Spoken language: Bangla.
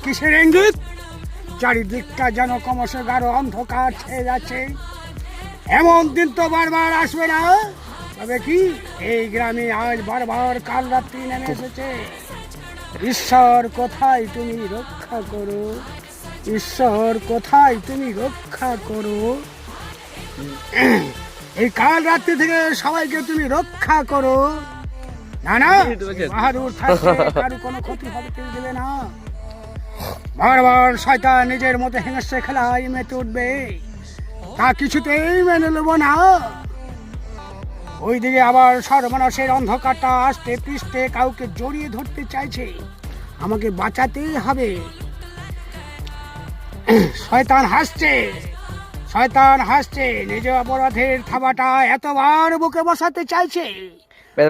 কিসের ইঙ্গিত? চারিদিকটা যেন ক্রমশ গাঢ় অন্ধকার ছেয়ে যাচ্ছে। এমন দিন তো বারবার আসবে না। তবে কি, এই গ্রামে আজ বারবার কাল রাত্রি নেমে এসেছে। ঈশ্বর কোথায় তুমি রক্ষা করো, ঈশ্বর কোথায় তুমি রক্ষা করো। এই কাল রাত্রি থেকে সবাইকে তুমি রক্ষা করো। না না, বাহাদুর থাকতে কারো কোনো ক্ষতি হবে কেউ দেবে না। বারবার শয়তান নিজের মতো হেংসে খেলায় মেতে উঠবে, তা কিছুতেই মেনে নেব না। ওইদিকে আবার সর্বনাশের অন্ধকারটা আসতে পৃষ্ঠে কাউকে জড়িয়ে ধরতে চাইছে, আমাকে বাঁচাতেই হবে। শয়তান হাসছে, শয়তান হাসছে, নিজ অপরাধের থাবাটা এতবার বুকে বসাতে চাইছে।